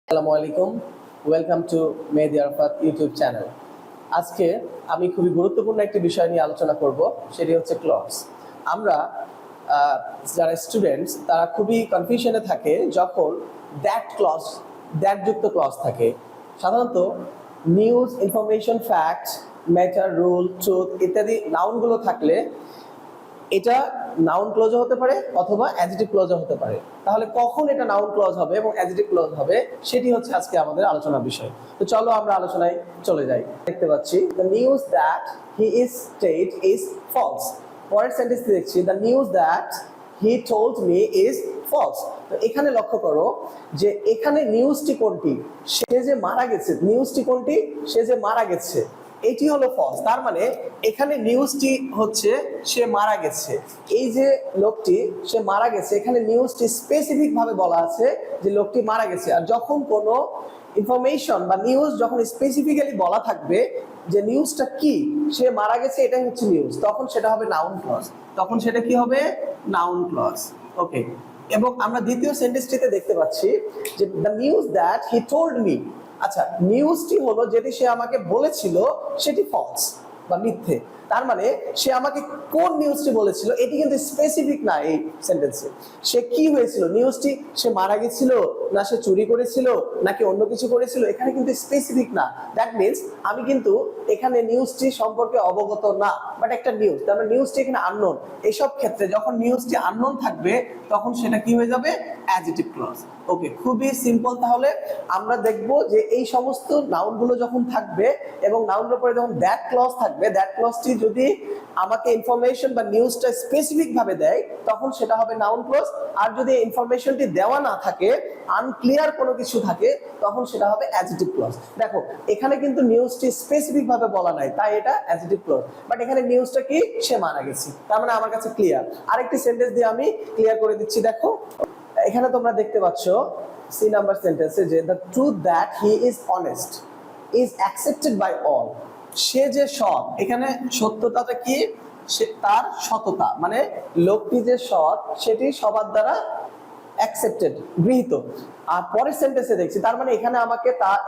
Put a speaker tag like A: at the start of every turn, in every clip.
A: আসসালামু আলাইকুম, welcome to Mehedi Arafat YouTube channel. আজকে আমি খুবই গুরুত্বপূর্ণ একটি বিষয় নিয়ে আলোচনা করব, সেটি হচ্ছে ক্লজ। আমরা যারা স্টুডেন্টস তারা খুবই কনফিউশনে থাকে যখন দ্যাট যুক্ত ক্লজ থাকে। সাধারণত news, information, fact, matter, rule, truth ইত্যাদি নাউনগুলো থাকলে এটা নাউন ক্লজও হতে পারে অথবা অ্যাডজেক্টিভ ক্লজও হতে পারে। তাহলে কখন এটা নাউন ক্লজ হবে এবং অ্যাডজেক্টিভ ক্লজ হবে সেটি হচ্ছে আজকে আমাদের আলোচনার বিষয়। তো চলো আমরা আলোচনায় চলে যাই। দেখতে পাচ্ছি the news that he is state is false. পরের সেন্টেন্সটি দেখছি the news that he told me is false. তো এখানে লক্ষ্য করো যে এখানে নিউজটি কোনটি? সে যে মারা গেছে। নিউজটি কোনটি? সে যে মারা গেছে, এটি হলো ফলস। তার মানে এখানে নিউজটি হচ্ছে সে মারা গেছে। এই যে লোকটি সে মারা গেছে, এখানে নিউজটি স্পেসিফিক ভাবে বলা আছে যে লোকটি মারা গেছে। আর যখন কোনো ইনফরমেশন বা নিউজ যখন স্পেসিফিক্যালি বলা থাকবে যে নিউজটা কি, সে মারা গেছে, এটাই হচ্ছে নিউজ, তখন সেটা হবে নাউন ক্লজ। তখন সেটা কি হবে? Noun clause. ওকে। এবং আমরা দ্বিতীয় সেন্টেন্সটিতে দেখতে পাচ্ছি যে the news that he told me. আচ্ছা, নিউজটি হলো যেটি সে আমাকে বলেছিল সেটি ফলস বা মিথ্যে। তার মানে সে আমাকে কোন নিউজটি বলেছিল এটি কিন্তু স্পেসিফিক না। এই সেন্টেন্সে সে কি হয়েছিল, নিউজটি সে মারা গেছিল, না সে চুরি করেছিল, নাকি অন্য কিছু করেছিল, এখানে কিন্তু স্পেসিফিক না। দ্যাট মিনস আমি কিন্তু এখানে নিউজটি সম্পর্কে অবগত না, বাট একটা নিউজ, তার মানে নিউজটি এখানে আননোন। এইসব ক্ষেত্রে যখন নিউজটি আননোন থাকবে তখন সেটা কি হয়ে যাবে? Adjective clause. ওকে, খুবই সিম্পল। তাহলে আমরা দেখব যে এই সমস্ত নাউনগুলো যখন থাকবে এবং নাউনের পরে যখন দ্যাট ক্লজ থাকবে, দ্যাট ক্লজটি যদি আমাকে ইনফরমেশন বা নিউজটা স্পেসিফিক ভাবে দেয় তখন সেটা হবে নাউন ক্লজ। আর যদি ইনফরমেশনটি দেওয়া না থাকে, আনক্লিয়ার কোনো কিছু থাকে, তখন সেটা হবে অ্যাডজেক্টিভ ক্লজ। দেখো এখানে কিন্তু নিউজটি স্পেসিফিক ভাবে বলা নাই, তাই এটা অ্যাডজেক্টিভ ক্লজ। বাট এখানে নিউজটা কি? সে মারা গেছে, তার মানে আমার কাছে ক্লিয়ার। আরেকটি সেন্টেন্স দিয়ে আমি ক্লিয়ার করে দিচ্ছি। দেখো এখানে তোমরা দেখতে পাচ্ছ সি নাম্বার সেন্টেন্সে যে the truth that he is honest is accepted by all. সে যে সৎ, এখানে সত্যতাটা কি? তার সততা, মানে লোকটি যে সৎ সেটি সবার দ্বারা অ্যাকসেপ্টেড, গৃহীত। আর পরের সেন্টেন্সে দেখছি তার মানে এখানে আমাকে তার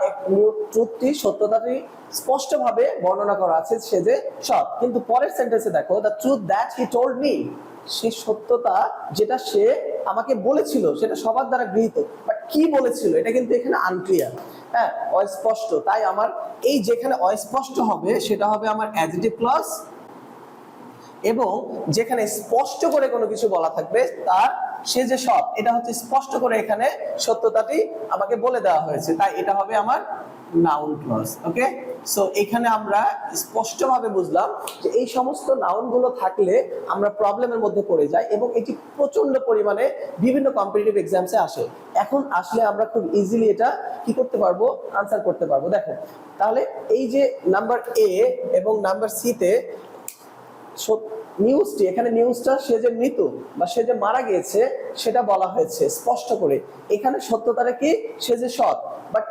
A: ট্রুথটি, সত্যতাটি স্পষ্টভাবে বর্ণনা করা আছে সে যে সৎ। কিন্তু পরের সেন্টেন্সে দেখো the truth that he told me, সেই সত্যতা যেটা সে আমাকে বলেছিল সেটা সবার দ্বারা গৃহীত, বাট কি বলেছিল এটা কিন্তু এখানে আনক্লিয়ার, হ্যাঁ, অস্পষ্ট। তাই আমার এই যেখানে অস্পষ্ট হবে সেটা হবে আমার অ্যাডজেক্টিভ ক্লজ, এবং যেখানে স্পষ্ট করে কোনো কিছু বলা থাকবে তার সে যে সৎ, এটা হচ্ছে স্পষ্ট করে এখানে সত্যতাটি আমাকে বলে দেওয়া হয়েছে, তাই এটা হবে আমার নাউন ক্লজ। ওকে, সো এখানে আমরা স্পষ্টভাবে বুঝলাম যে এই সমস্ত নাউনগুলো থাকলে আমরা প্রবলেমের মধ্যে পড়ে যাই এবং এটি প্রচন্ড পরিমাণে বিভিন্ন কম্পিটিটিভ এক্সামসে আসে। এখন আসলে আমরা খুব ইজিলি এটা কি করতে পারবো? আনসার করতে পারবো। দেখো তাহলে এই যে নাম্বার এ এবং নাম্বার সি তে নিউজটি, এখানে নিউজটা সে যে মৃত বা সে যে মারা গিয়েছে সেটা বলা হয়েছে স্পষ্ট করে। এখানে সত্যতাটা কি? সে যে সৎ। বাট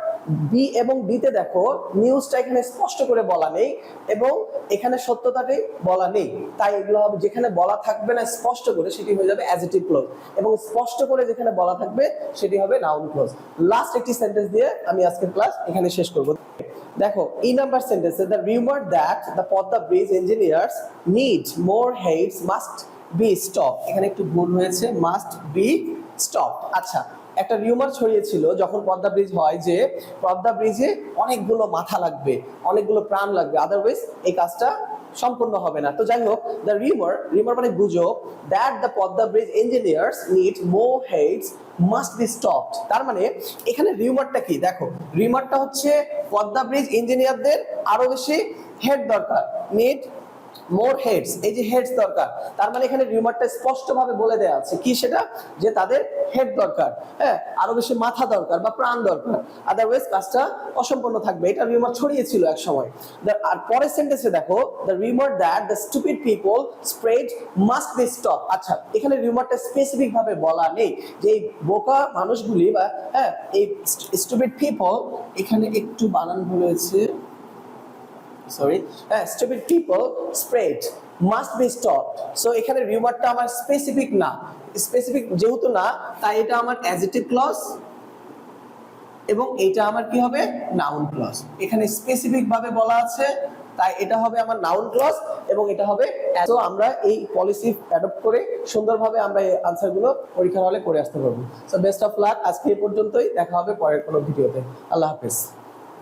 A: বি এবং ডিতে দেখো নিউজটা এখানে স্পষ্ট করে বলা নেই এবং এখানে সত্যতাটি বলা নেই, তাই এগুলো হবে যেখানে বলা থাকবে না স্পষ্ট করে সেটি হয়ে যাবে অ্যাডজেক্টিভ ক্লজ, এবং স্পষ্ট করে যেখানে বলা থাকবে সেটি হবে নাউন ক্লজ। লাস্ট একটি সেন্টেন্স দিয়ে আমি আজকের ক্লাস এখানে শেষ করব। দেখো ই নাম্বার সেন্টেন্সে the rumour that the Padma bridge engineers need more heads must be stop. এখানে একটু ভুল হয়েছে, মাস্ট বি স্টপ। আচ্ছা, একটা রিউমার ছড়িয়েছিল যখন পদ্মা ব্রিজ হয় যে পদ্মা ব্রিজে অনেকগুলো মাথা লাগবে, অনেকগুলো প্রাণ লাগবে, আদারওয়াইজ এই কাজটা সম্পূর্ণ হবে না। তো যাই হোক, দ্য রিউমার মানে গুজব, that the Padma bridge engineers need more heads must be stopped. তার মানে এখানে রিউমারটা কি? দেখো রিউমারটা হচ্ছে পদ্মা ব্রিজ ইঞ্জিনিয়ারদের আরো বেশি হেড দরকার, নিড মোর হেডস, এই যে হেডস দরকার। তার মানে এখানে রিউমারটা স্পষ্টভাবে বলে দেওয়া আছে কি সেটা, যে তাদের হেড দরকার, হ্যাঁ, আরো বেশি মাথা দরকার বা প্রাণ দরকার, আদারওয়াইজ কাজটা অসম্পূর্ণ থাকবে। এটা রিউমার ছড়িয়েছিল এক সময়। আর পরের সেন্টেন্সে দেখো the rumour that the stupid people spread must be stop. আচ্ছা, এখানে রিউমারটা স্পেসিফিক ভাবে বলা নেই যে এই বোকা মানুষগুলি বা হ্যাঁ এই স্টুপিড পিপল, এখানে একটু বানান ভুল হয়েছে, সরি, হ্যাঁ, stupid people spread must be stopped. So এখানে রিউমারটা আমার স্পেসিফিক না, স্পেসিফিক যেহেতু না তাই এটা আমার অ্যাডজেক্টিভ ক্লজ এবং এটা আমার কি হবে নাউন ক্লজ। এখানে স্পেসিফিক ভাবে বলা আছে, তাই এটা হবে আমার নাউন ক্লজ এবং এটা হবে। তো আমরা এই পলিসি অ্যাডপ্ট করে সুন্দরভাবে আমরা এই আনসারগুলো পরীক্ষার হলে করে আসতে পারবো। সো বেস্ট অফ লাক, আজকে এই পর্যন্তই, দেখা হবে পরের কোনো ভিডিওতে। আল্লাহ হাফেজ।